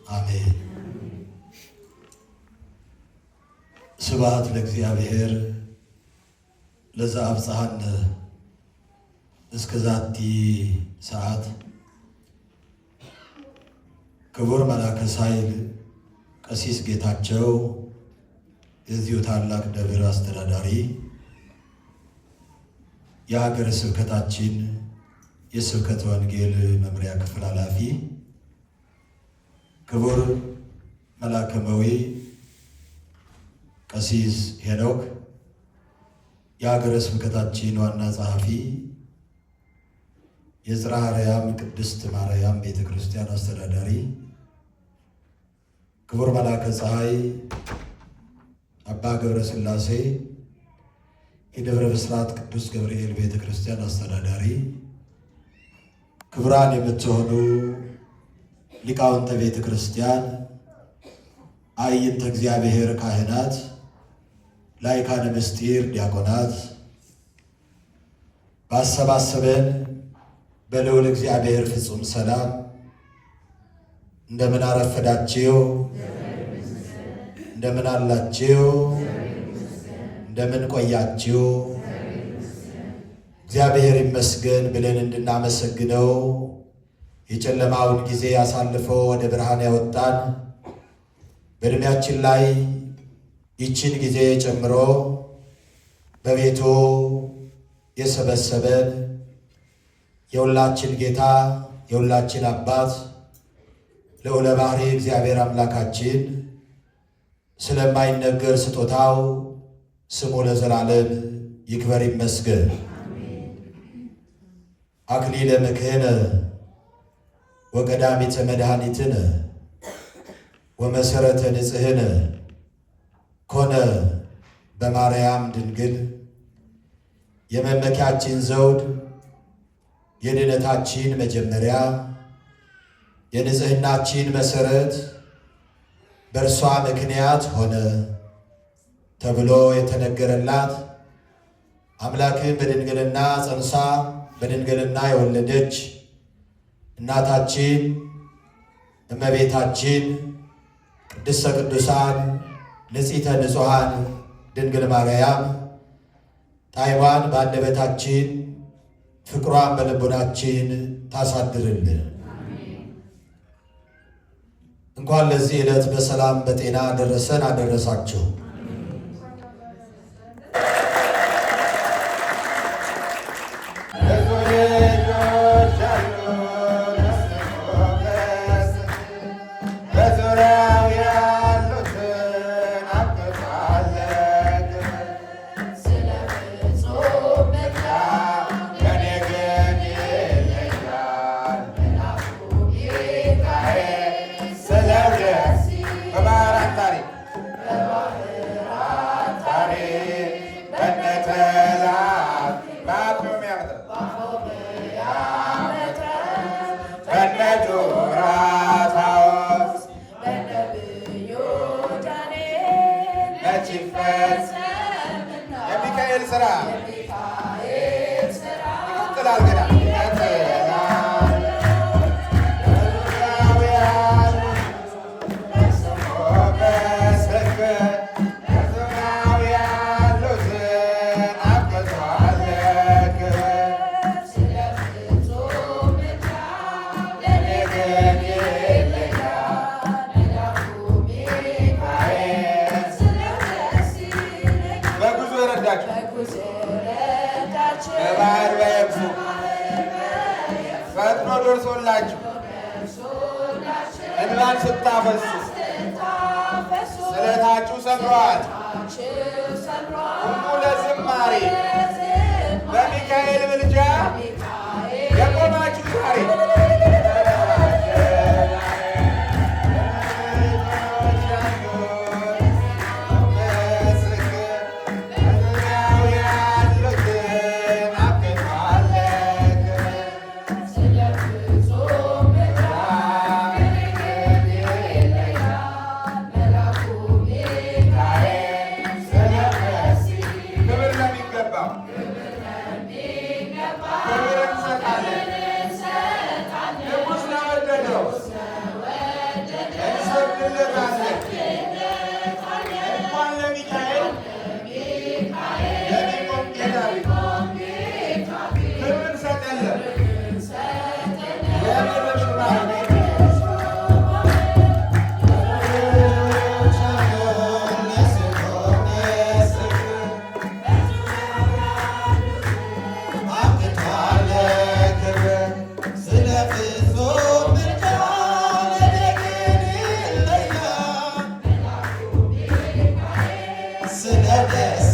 አሜን። ስብሐት ለእግዚአብሔር ለዘአብጽሐነ እስከ ዛቲ ሰዓት። ክቡር መላከ ሣህል ቀሲስ ጌታቸው የዚሁ ታላቅ ደብር አስተዳዳሪ፣ የሀገረ ስብከታችን የስብከተ ወንጌል መምሪያ ክፍል ኃላፊ፣ ክቡር መላከ መዊ ቀሲስ ሄኖክ የሀገረ ስብከታችን ዋና ጸሐፊ፣ የጽርሐ አርያም ቅድስት ማርያም ቤተ ክርስቲያን አስተዳዳሪ፣ ክቡር መላከ ፀሐይ አባ ገብረ ሥላሴ የደብረ ብስራት ቅዱስ ገብርኤል ቤተ ክርስቲያን አስተዳዳሪ፣ ክቡራን የምትሆኑ ሊቃውንተ ቤተ ክርስቲያን፣ አይንተ እግዚአብሔር ካህናት፣ ላይካነ ምስጢር ዲያቆናት፣ ባሰባሰበን በልዑል እግዚአብሔር ፍጹም ሰላም እንደምን አረፈዳችሁ? እንደምን አላችሁ? እንደምን ቆያችሁ? እግዚአብሔር ይመስገን ብለን እንድናመሰግነው የጨለማውን ጊዜ አሳልፎ ወደ ብርሃን ያወጣን፣ በዕድሜያችን ላይ ይችን ጊዜ ጨምሮ በቤቱ የሰበሰበን የሁላችን ጌታ የሁላችን አባት ልዑለ ባሕርይ እግዚአብሔር አምላካችን ስለማይነገር ስጦታው ስሙ ለዘላለም ይክበር ይመስገን። አክሊለ ምክህነ ወቀዳሚተ መድኃኒትነ ወመሰረተ ንጽሕነ ኮነ በማርያም ድንግል። የመመኪያችን ዘውድ የድነታችን መጀመሪያ የንጽሕናችን መሰረት በእርሷ ምክንያት ሆነ ተብሎ የተነገረላት አምላክን በድንግልና ጸንሳ በድንግልና የወለደች እናታችን እመቤታችን ቅድስተ ቅዱሳን ንጽሕተ ንጹሐን ድንግል ማርያም ጣዕሟን በአንደበታችን ፍቅሯን በልቡናችን ታሳድርልን። እንኳን ለዚህ ዕለት በሰላም በጤና ደረሰን አደረሳችሁ። የሚካኤል ሥራ ይቀጥላል ገና በባህር በየብሱ ፈጥኖ ደርሶላችሁ እንባን ስታፈሱ ስለታችሁ ሰምረዋል። ሁሉ ለዝማሬ በሚካኤል ምልጃ የቆማችሁ ዛሬ Yes.